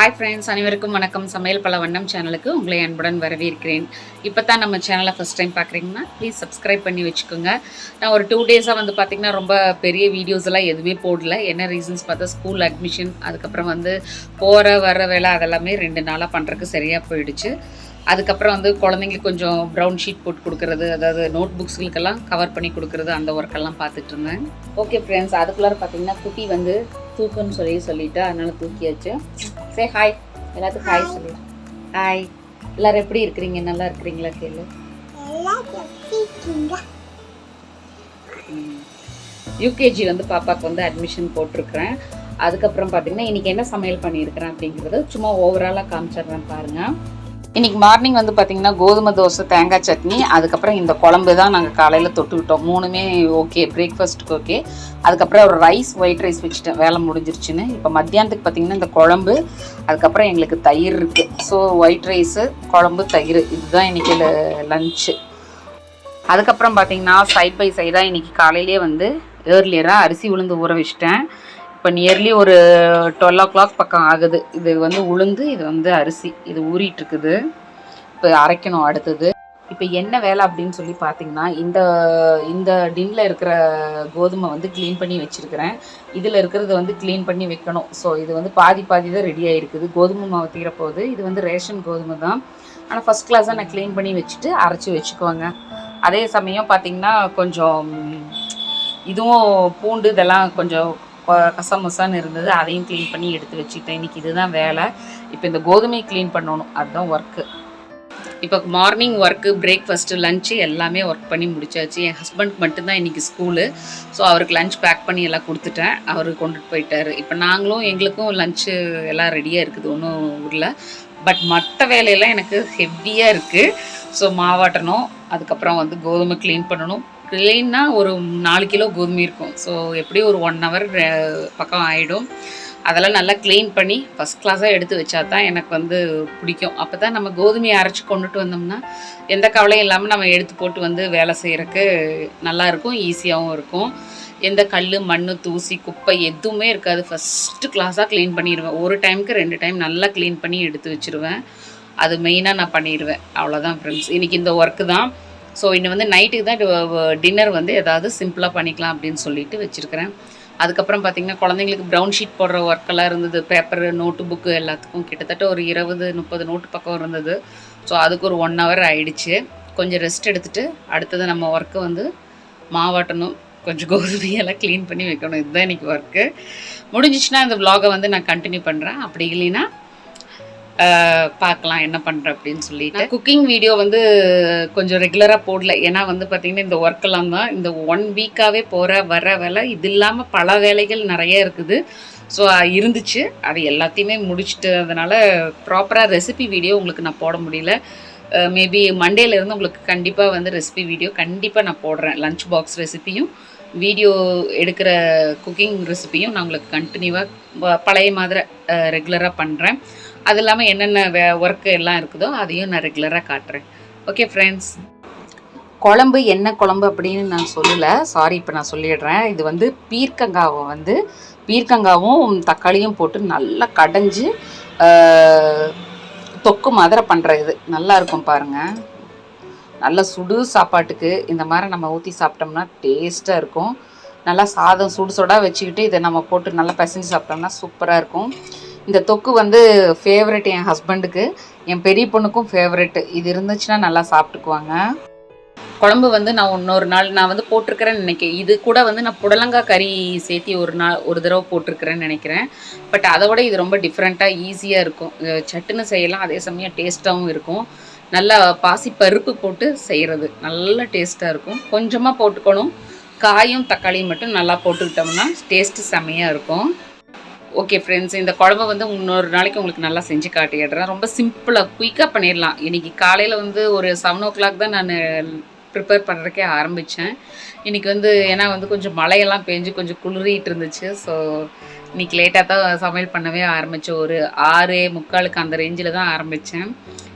Hi friends, அனைவருக்கும் வணக்கம். சமையல் பல வண்ணம் சேனலுக்கு உங்களை அன்புடன் வரவேற்கிறேன். இப்போ தான் நம்ம சேனலை ஃபஸ்ட் டைம் பார்க்குறீங்கன்னா ப்ளீஸ் சப்ஸ்கிரைப் பண்ணி வச்சுக்கோங்க. நான் ஒரு 2 டேஸாக பார்த்திங்கன்னா ரொம்ப பெரிய வீடியோஸ் எல்லாம் எதுவுமே போடல. என்ன ரீசன்ஸ் பார்த்தா ஸ்கூல் அட்மிஷன், அதுக்கப்புறம் போகிற வர வேலை அதெல்லாமே 2 நாளாக பண்ணுறதுக்கு சரியாக போயிடுச்சு. அதுக்கப்புறம் குழந்தைங்களுக்கு கொஞ்சம் ப்ரௌன் ஷீட் போட்டு கொடுக்குறது, அதாவது நோட் புக்ஸ்களுக்கெல்லாம் கவர் பண்ணி கொடுக்குறது, அந்த ஒர்க்கெல்லாம் பார்த்துட்டு இருந்தேன். ஓகே ஃப்ரெண்ட்ஸ், அதுக்குள்ளார பார்த்திங்கன்னா குட்டி தூக்குன்னு சொல்லிட்டு அதனால் தூக்கியாச்சு. சே ஹாய், எல்லாத்துக்கும் ஹாய் சொல்லு. ஹாய், எல்லோரும் எப்படி இருக்கிறீங்க? நல்லா இருக்கிறீங்களா? கேளு. யூகேஜி பாப்பாவுக்கு அட்மிஷன் போட்டிருக்கிறேன். அதுக்கப்புறம் பார்த்திங்கன்னா இன்றைக்கி என்ன சமையல் பண்ணியிருக்கிறேன் அப்படிங்கிறது சும்மா ஓவராலாக காமிச்சிட்றேன் பாருங்கள். இன்றைக்கி மார்னிங் பார்த்திங்கன்னா கோதுமை தோசை, தேங்காய் சட்னி, அதுக்கப்புறம் இந்த குழம்பு தான் நாங்கள் காலையில் தொட்டுக்கிட்டோம். 3மே ஓகே, பிரேக்ஃபாஸ்ட்டுக்கு ஓகே. அதுக்கப்புறம் ஒரு ஒயிட் ரைஸ் வச்சுட்டேன், வேலை முடிஞ்சிருச்சுன்னு. இப்போ மத்தியானத்துக்கு பார்த்திங்கன்னா இந்த குழம்பு, அதுக்கப்புறம் எங்களுக்கு தயிர் இருக்குது. ஸோ ஒயிட் ரைஸு, குழம்பு, தயிர், இதுதான் இன்றைக்கி லன்ச்சு. அதுக்கப்புறம் பார்த்திங்கன்னா சைட் பை சைடாக இன்றைக்கி காலையிலே ஏர்லியராக அரிசி உளுந்து ஊற வச்சிட்டேன். இப்போ நியர்லி ஒரு 12 o'clock பக்கம் ஆகுது. இது உளுந்து, இது அரிசி, இது ஊறிட்டுருக்குது. இப்போ அரைக்கணும் அடுத்தது. இப்போ என்ன வேலை அப்படின்னு சொல்லி பார்த்தீங்கன்னா, இந்த டின்னில் இருக்கிற கோதுமை க்ளீன் பண்ணி வச்சுருக்கிறேன். இதில் இருக்கிறது க்ளீன் பண்ணி வைக்கணும். ஸோ இது பாதி தான் ரெடி ஆகிருக்குது. கோதுமை மாவு தீரப்போகுது. இது ரேஷன் கோதுமை தான். ஆனால் ஃபஸ்ட் கிளாஸாக நான் க்ளீன் பண்ணி வச்சுட்டு அரைச்சி வச்சுக்குவாங்க. அதே சமயம் பார்த்திங்கன்னா கொஞ்சம் இதுவும் பூண்டு இதெல்லாம் கொஞ்சம் கசமசான்னு இருந்தது, அதையும் க்ளீன் பண்ணி எடுத்து வச்சுக்கிட்டேன். இன்றைக்கி இதுதான் வேலை. இப்போ இந்த கோதுமையை க்ளீன் பண்ணணும், அதுதான் ஒர்க்கு. இப்போ மார்னிங் ஒர்க்கு, பிரேக்ஃபாஸ்ட்டு, லஞ்சு எல்லாமே ஒர்க் பண்ணி முடிச்சாச்சு. என் ஹஸ்பண்ட் மட்டும்தான் இன்றைக்கி ஸ்கூலு. ஸோ அவருக்கு லஞ்ச் பேக் பண்ணி எல்லாம் கொடுத்துட்டேன். அவர் கொண்டுட்டு போயிட்டார். இப்போ எங்களுக்கும் லஞ்சு எல்லாம் ரெடியாக இருக்குது, ஒன்றும் ஊரில். பட் மற்ற வேலையெல்லாம் எனக்கு ஹெவியாக இருக்குது. ஸோ மாவாட்டணும், அதுக்கப்புறம் கோதுமை க்ளீன் பண்ணணும். க்ளீன்னா ஒரு 4 கிலோ கோதுமை இருக்கும். ஸோ எப்படியும் ஒரு 1 hour பக்கம் ஆகிடும். அதெல்லாம் நல்லா க்ளீன் பண்ணி ஃபஸ்ட் கிளாஸாக எடுத்து வச்சா தான் எனக்கு பிடிக்கும். அப்போ தான் நம்ம கோதுமையை அரைச்சி கொண்டுட்டு வந்தோம்னா எந்த கவலையும் இல்லாமல் நம்ம எடுத்து போட்டு வேலை செய்கிறக்கு நல்லாயிருக்கும், ஈஸியாகவும் இருக்கும். எந்த கல், மண், தூசி, குப்பை எதுவுமே இருக்காது. ஃபஸ்ட்டு கிளாஸாக க்ளீன் பண்ணிடுவேன். ஒரு டைமுக்கு 2 டைம் நல்லா க்ளீன் பண்ணி எடுத்து வச்சுருவேன். அது மெயினாக நான் பண்ணிடுவேன். அவ்வளோதான் ஃப்ரெண்ட்ஸ், இன்றைக்கி இந்த ஒர்க்கு தான். ஸோ இன்னும் நைட்டுக்கு தான் டின்னர் ஏதாவது சிம்பிளாக பண்ணிக்கலாம் அப்படின்னு சொல்லிட்டு வச்சுருக்கிறேன். அதுக்கப்புறம் பார்த்திங்கன்னா குழந்தைங்களுக்கு ப்ரௌன் ஷீட் போடுற ஒர்க்கெல்லாம் இருந்தது. பேப்பரு, நோட்டு புக்கு எல்லாத்துக்கும் கிட்டத்தட்ட ஒரு 20-30 நோட்டு பக்கம் இருந்தது. ஸோ அதுக்கு ஒரு 1 hour ஆகிடுச்சு. கொஞ்சம் ரெஸ்ட் எடுத்துகிட்டு அடுத்தது நம்ம ஒர்க்கு மாவாட்டணும், கொஞ்சம் கோதுமையெல்லாம் க்ளீன் பண்ணி வைக்கணும். இதுதான் இன்றைக்கி ஒர்க்கு. முடிஞ்சிச்சுன்னா இந்த விலாகை நான் கண்டினியூ பண்ணுறேன். அப்படி இல்லைன்னா பார்க்கலாம் என்ன பண்ணுறேன் அப்படின்னு சொல்லிட்டு. குக்கிங் வீடியோ கொஞ்சம் ரெகுலராக போடல. ஏன்னா பார்த்திங்கன்னா இந்த ஒர்க்கெல்லாம் தான் இந்த 1 வீக்காகவே வர வேலை. இது இல்லாமல் பல வேலைகள் நிறைய இருக்குது. ஸோ இருந்துச்சு, அது எல்லாத்தையுமே முடிச்சுட்டு அதனால் ப்ராப்பராக ரெசிபி வீடியோ உங்களுக்கு நான் போட முடியல. மேபி மண்டேலேருந்து உங்களுக்கு கண்டிப்பாக ரெசிபி வீடியோ கண்டிப்பாக நான் போடுறேன். லஞ்ச் பாக்ஸ் ரெசிபியும், வீடியோ எடுக்கிற குக்கிங் ரெசிபியும் நான் உங்களுக்கு கண்டினியூவாக பழைய மாதிரி ரெகுலராக பண்ணுறேன். அது இல்லாமல் என்னென்ன ஒர்க்கு எல்லாம் இருக்குதோ அதையும் நான் ரெகுலராக காட்டுறேன். ஓகே ஃப்ரெண்ட்ஸ், குழம்பு என்ன குழம்பு அப்படின்னு நான் சொல்லலை, சாரி, இப்போ நான் சொல்லிடுறேன். இது பீர்க்கங்காவும் தக்காளியும் போட்டு நல்லா கடைஞ்சி தொக்கு மாதிரி பண்ணுற இது நல்லாயிருக்கும் பாருங்கள். நல்லா சுடு சாப்பாட்டுக்கு இந்த மாதிரி நம்ம ஊற்றி சாப்பிட்டோம்னா டேஸ்ட்டாக இருக்கும். நல்லா சாதம் சுடாக வச்சுக்கிட்டு இதை நம்ம போட்டு நல்லா பிசைஞ்சு சாப்பிட்டோம்னா சூப்பராக இருக்கும். இந்த தொக்கு ஃபேவரெட் என் ஹஸ்பண்டுக்கு, என் பெரிய பொண்ணுக்கும் ஃபேவரெட்டு. இது இருந்துச்சுன்னா நல்லா சாப்பிட்டுக்குவாங்க. குழம்பு நான் இன்னொரு நாள் நான் போட்டிருக்கிறேன்னு நினைக்கிறேன். இது கூட நான் புடலங்காய் கறி சேர்த்தி ஒரு தடவை போட்டிருக்கிறேன்னு நினைக்கிறேன். பட் அதை விட இது ரொம்ப டிஃப்ரெண்ட்டாக ஈஸியாக இருக்கும். சட்டுன்னு செய்யலாம், அதே சமயம் டேஸ்ட்டாகவும் இருக்கும். நல்லா பாசி பருப்பு போட்டு செய்கிறது நல்ல டேஸ்ட்டாக இருக்கும். கொஞ்சமாக போட்டுக்கணும், காயும் தக்காளியும் மட்டும் நல்லா போட்டுக்கிட்டோம்னா டேஸ்ட்டு செம்மையாக இருக்கும். ஓகே ஃப்ரெண்ட்ஸ், இந்த குழம்பு இன்னொரு நாளைக்கு உங்களுக்கு நல்லா செஞ்சு காட்டிடுறேன். ரொம்ப சிம்பிளாக குயிக்காக பண்ணிடலாம். இன்றைக்கி காலையில் ஒரு 7 o'clock தான் நான் ப்ரிப்பேர் பண்ணுறதுக்கே ஆரம்பித்தேன். இன்றைக்கி ஏன்னா கொஞ்சம் மழையெல்லாம் பெஞ்சு கொஞ்சம் குளிரிட்டு இருந்துச்சு. ஸோ இன்றைக்கி லேட்டாக தான் சமையல் பண்ணவே ஆரம்பித்தேன். ஒரு 6:45 அந்த ரேஞ்சில் தான் ஆரம்பித்தேன்.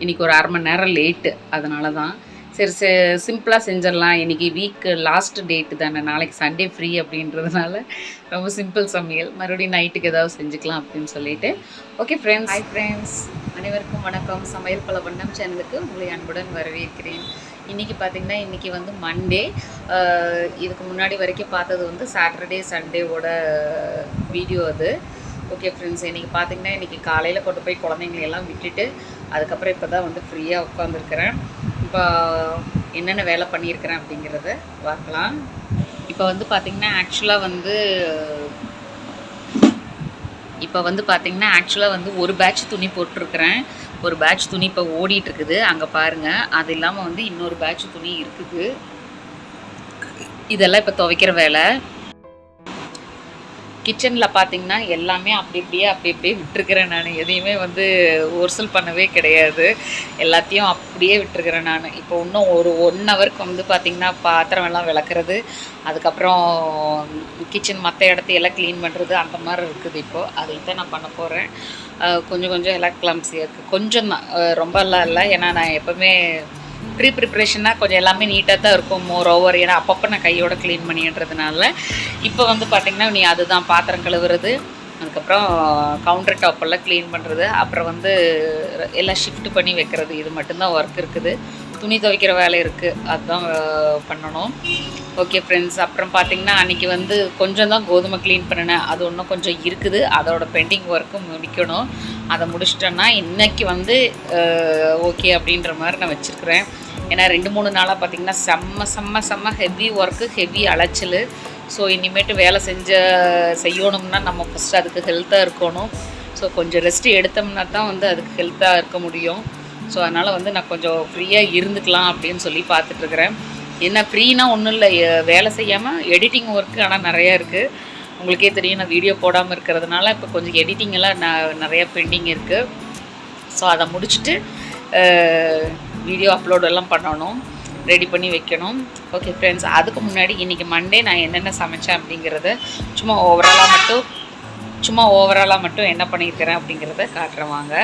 இன்றைக்கி ஒரு 1/2 மணி நேரம் லேட்டு, அதனால தான். சரி சிம்பிளாக செஞ்சிடலாம், இன்றைக்கி வீக் லாஸ்ட் டேட்டு தானே, நாளைக்கு சண்டே ஃப்ரீ அப்படின்றதுனால ரொம்ப சிம்பிள் சமையல், மறுபடியும் நைட்டுக்கு ஏதாவது செஞ்சுக்கலாம் அப்படின்னு சொல்லிட்டு. ஓகே ஃப்ரெண்ட்ஸ், ஹாய் ஃப்ரெண்ட்ஸ், அனைவருக்கும் வணக்கம். சமையல் பல வண்ணம் சேனலுக்கு உங்களை அன்புடன் வரவேற்கிறேன். இன்றைக்கி பார்த்திங்கன்னா இன்றைக்கி வந்து மண்டே. இதுக்கு முன்னாடி வரைக்கும் பார்த்தது வந்து சாட்டர்டே சண்டேவோட வீடியோ அது. ஓகே ஃப்ரெண்ட்ஸ், இன்றைக்கி பார்த்திங்கன்னா இன்றைக்கி காலையில் கொண்டு போய் குழந்தைங்களெல்லாம் விட்டுட்டு அதுக்கப்புறம் இப்போ தான் வந்து ஃப்ரீயாக உட்காந்துருக்கிறேன். இப்போ என்னென்ன வேலை பண்ணியிருக்கிறேன் அப்படிங்கிறத பார்க்கலாம். இப்போ வந்து பார்த்திங்கன்னா ஆக்சுவலாக வந்து ஒரு பேட்ச் துணி போட்டிருக்கிறேன். ஒரு பேட்ச் துணி இப்போ ஓடிட்டுருக்குது, அங்கே பாருங்கள். அது இல்லாமல் வந்து இன்னொரு பேட்ச் துணி இருக்குது. இதெல்லாம் இப்போ துவைக்கிற வேலை. கிச்சனில் பார்த்திங்கன்னா எல்லாமே அப்படி அப்படியே விட்டுருக்கிறேன். நான் எதையுமே வந்து ஒர்சல் பண்ணவே கிடையாது, எல்லாத்தையும் அப்படியே விட்டுருக்கிறேன் நான். இப்போ இன்னும் ஒரு 1 ஹவருக்கு வந்து பார்த்திங்கன்னா பாத்திரம் எல்லாம் விளக்குறது, அதுக்கப்புறம் கிச்சன் மற்ற இடத்தையெல்லாம் க்ளீன் பண்ணுறது, அந்த மாதிரி இருக்குது. இப்போது அதைத்தான் நான் பண்ண போகிறேன். கொஞ்சம் எல்லாம் கிளம்ஸியாக இருக்குது, கொஞ்சம் தான், ரொம்பலாம் இல்லை. ஏன்னா நான் எப்போவுமே ப்ரிப்ரேஷனாக கொஞ்சம் எல்லாமே நீட்டாக தான் இருக்கும். மோர் ஓவர், ஏன்னா அப்பப்போ நான் கையோட க்ளீன் பண்ணின்றதுனால. இப்போ வந்து பார்த்திங்கன்னா நீ அதுதான் பாத்திரம் கழுவுறது, அதுக்கப்புறம் கவுண்டர் டாப்பெல்லாம் க்ளீன் பண்ணுறது, அப்புறம் வந்து எல்லாம் ஷிஃப்ட் பண்ணி வைக்கிறது, இது மட்டும்தான் ஒர்க் இருக்குது. துணி துவைக்கிற வேலை இருக்குது, அதுதான் பண்ணணும். ஓகே ஃப்ரெண்ட்ஸ், அப்புறம் பார்த்திங்கன்னா அன்றைக்கி வந்து கொஞ்சம் தான் கோதுமை க்ளீன் பண்ணினேன், அது இன்னும் கொஞ்சம் இருக்குது. அதோட பெண்டிங் ஒர்க்கும் முடிக்கணும். அதை முடிச்சிட்டேன்னா இன்றைக்கி வந்து ஓகே அப்படின்ற மாதிரி நான் வச்சுருக்கிறேன். ஏன்னா 2-3 நாளாக பார்த்திங்கன்னா செம்ம ஹெவி ஒர்க்கு, ஹெவி அலைச்சல். ஸோ இனிமேட்டு வேலை செய்யணும்னா நம்ம ஃபஸ்ட்டு அதுக்கு ஹெல்த்தாக இருக்கணும். ஸோ கொஞ்சம் ரெஸ்ட்டு எடுத்தோம்னா தான் வந்து அதுக்கு ஹெல்த்தாக இருக்க முடியும். ஸோ அதனால் வந்து நான் கொஞ்சம் ஃப்ரீயாக இருந்துக்கலாம் அப்படின்னு சொல்லி பார்த்துட்ருக்குறேன். என்ன ஃப்ரீனா ஒன்றும் இல்லை, வேலை செய்யாமல் எடிட்டிங் ஒர்க்கு ஆனால் நிறையா இருக்குது. உங்களுக்கே தெரியும், நான் வீடியோ போடாமல் இருக்கிறதுனால இப்போ கொஞ்சம் எடிட்டிங் எல்லாம் நிறையா பெண்டிங் இருக்குது. ஸோ அதை முடிச்சுட்டு வீடியோ அப்லோடெல்லாம் பண்ணணும், ரெடி பண்ணி வைக்கணும். ஓகே ஃப்ரெண்ட்ஸ், அதுக்கு முன்னாடி இன்றைக்கி மண்டே நான் என்னென்ன சமைச்சேன் அப்படிங்கிறத சும்மா ஓவராலாக மட்டும் என்ன பண்ணியிருக்கிறேன் அப்படிங்கிறத காட்டுறேன் வாங்க.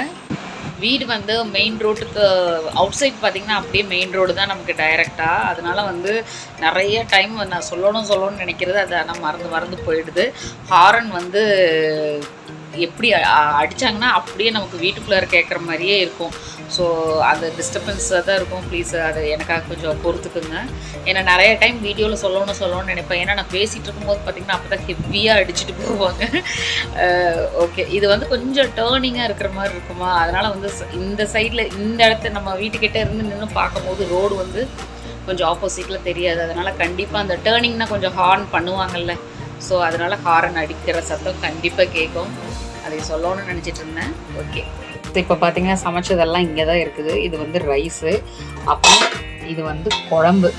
வீடு வந்து மெயின் ரோட்டுக்கு அவுட் சைட் பார்த்திங்கன்னா அப்படியே மெயின் ரோடு தான் நமக்கு டைரெக்டாக. அதனால் வந்து நிறைய டைம் நான் சொல்லணும்னு நினைக்கிறது, அது ஆனால் மறந்து போயிடுது. ஹாரன் வந்து எப்படி அடித்தாங்கன்னா அப்படியே நமக்கு வீட்டுக்குள்ளார கேட்குற மாதிரியே இருக்கும். ஸோ அந்த டிஸ்டர்பன்ஸாக தான் இருக்கும். ப்ளீஸ் அதை எனக்காக கொஞ்சம் பொறுத்துக்குங்க. ஏன்னா நிறைய டைம் வீடியோவில் சொல்லணும்னு நினைப்பேன். ஏன்னா நான் பேசிகிட்டு இருக்கும்போது பார்த்திங்கன்னா அப்போ தான் ஹெவியாக அடிச்சுட்டு போவாங்க. ஓகே, இது வந்து கொஞ்சம் டேர்னிங்காக இருக்கிற மாதிரி இருக்குமா, அதனால் வந்து இந்த சைடில் இந்த இடத்த நம்ம வீட்டுக்கிட்டே இருந்து நின்று பார்க்கும்போது ரோடு வந்து கொஞ்சம் ஆப்போசிட்டில் தெரியாது. அதனால் கண்டிப்பாக அந்த டேர்னிங்னால் கொஞ்சம் ஹார்ன் பண்ணுவாங்கல்ல, ஸோ அதனால் ஹாரன் அடிக்கிற சத்தம் கண்டிப்பாக கேட்கும். அதை சொல்லணும்னு நினச்சிட்டு இருந்தேன். ஓகே, இப்போ பார்த்திங்கன்னா சமைச்சதெல்லாம் இங்கே தான் இருக்குது. இது வந்து ரைஸு, அப்புறம் இது வந்து குழம்பு.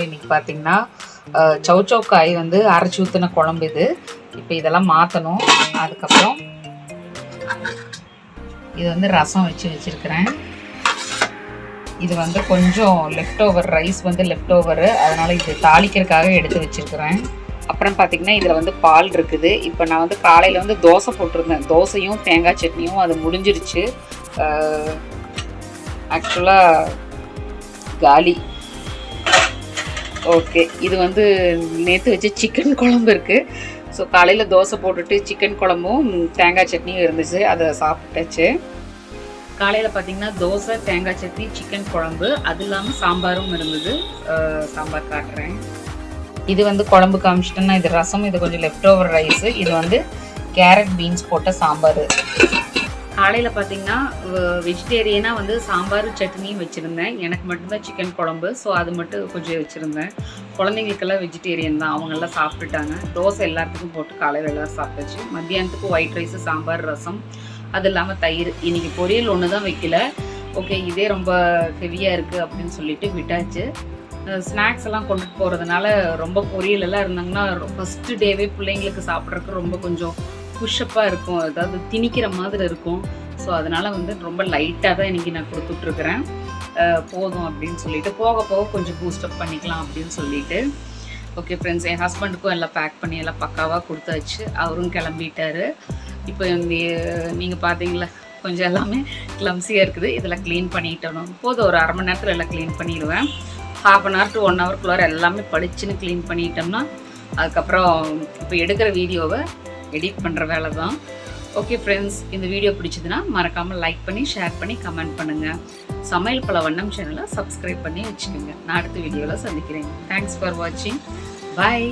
இன்றைக்கி பார்த்திங்கன்னா சௌச்சௌக்காய் வந்து அரைச்சி ஊற்றின குழம்பு இது. இப்போ இதெல்லாம் மாற்றணும். அதுக்கப்புறம் இது வந்து ரசம் வச்சுருக்கிறேன். இது வந்து கொஞ்சம் லெஃப்ட் ஓவர் ரைஸ் வந்து லெஃப்ட் ஓவரு, அதனால் இது தாளிக்கிறதுக்காக எடுத்து வச்சுருக்கிறேன். அப்புறம் பார்த்திங்கன்னா இதில் வந்து பால் இருக்குது. இப்போ நான் வந்து காலையில் வந்து தோசை போட்டிருந்தேன், தோசையும் தேங்காய் சட்னியும், அது முடிஞ்சிருச்சு. ஆக்சுவலாக காலி. ஓகே, இது வந்து நேற்று வச்சு சிக்கன் குழம்பு இருக்குது. ஸோ காலையில் தோசை போட்டுட்டு சிக்கன் குழம்பும் தேங்காய் சட்னியும் இருந்துச்சு, அதை சாப்பிட்டாச்சு. காலையில் பார்த்திங்கன்னா தோசை, தேங்காய் சட்னி, சிக்கன் குழம்பு, அது இல்லாமல் சாம்பாரும் இருந்தது. சாம்பார் காட்டுறேன். இது வந்து குழம்பு காமிச்சிட்டேன்னா இது ரசம், இது கொஞ்சம் லெஃப்ட் ஓவர் ரைஸு, இது வந்து கேரட் பீன்ஸ் போட்ட சாம்பார். காலையில் பார்த்திங்கன்னா வெஜிடேரியனாக வந்து சாம்பார் சட்னியும் வச்சுருந்தேன். எனக்கு மட்டும்தான் சிக்கன் குழம்பு, ஸோ அது மட்டும் கொஞ்சம் வச்சுருந்தேன். குழந்தைங்களுக்கெல்லாம் வெஜிடேரியன் தான், அவங்கெல்லாம் சாப்பிட்டுட்டாங்க. தோசை எல்லாத்துக்கும் போட்டு காலையில் எல்லோரும் சாப்பிட்டாச்சு. மத்தியானத்துக்கு ஒயிட் ரைஸு, சாம்பார், ரசம், அது இல்லாமல் தயிர். இன்றைக்கி பொரியல் ஒன்று தான் வைக்கல. ஓகே, இதே ரொம்ப ஹெவியாக இருக்குது அப்படின்னு சொல்லிட்டு விட்டாச்சு. ஸ்நாக்ஸ் எல்லாம் கொண்டுட்டு போகிறதுனால ரொம்ப பொரியலெல்லாம் இருந்தாங்கன்னா ஃபஸ்ட்டு டேவே பிள்ளைங்களுக்கு சாப்பிட்றதுக்கு ரொம்ப கொஞ்சம் புஷ்அப்பாக இருக்கும், அதாவது திணிக்கிற மாதிரி இருக்கும். ஸோ அதனால் வந்து ரொம்ப லைட்டாக தான் இன்றைக்கி நான் கொடுத்துட்ருக்குறேன். போதும் அப்படின்னு சொல்லிட்டு போக கொஞ்சம் பூஸ்டப் பண்ணிக்கலாம் அப்படின்னு சொல்லிட்டு. ஓகே ஃப்ரெண்ட்ஸ், என் ஹஸ்பண்டுக்கும் எல்லாம் பேக் பண்ணி எல்லாம் பக்காவாக கொடுத்தாச்சு. அவரும் கிளம்பிட்டார். இப்போ நீங்கள் பார்த்தீங்களா கொஞ்சம் எல்லாமே கிளம்ஸியாக இருக்குது. இதெல்லாம் க்ளீன் பண்ணிட்டணும். போதும், ஒரு அரை மணி நேரத்தில் எல்லாம் க்ளீன் பண்ணிடுவேன். ½ அன் ஹவர் டு 1 ஹவருக்குள்ளார எல்லாமே பளிச்சுன்னு க்ளீன் பண்ணிட்டோம்னா அதுக்கப்புறம் இப்போ எடுக்கிற வீடியோவை எடிட் பண்ணுற வேலை தான். ஓகே ஃப்ரெண்ட்ஸ், இந்த வீடியோ பிடிச்சதுன்னா மறக்காமல் லைக் பண்ணி, ஷேர் பண்ணி, கமெண்ட் பண்ணுங்கள். சமையல் பல வண்ணம் சேனலை சப்ஸ்கிரைப் பண்ணி வச்சுக்கோங்க. நான் அடுத்த வீடியோவில் சந்திக்கிறேன். தேங்க்ஸ் ஃபார் வாட்சிங். பாய்.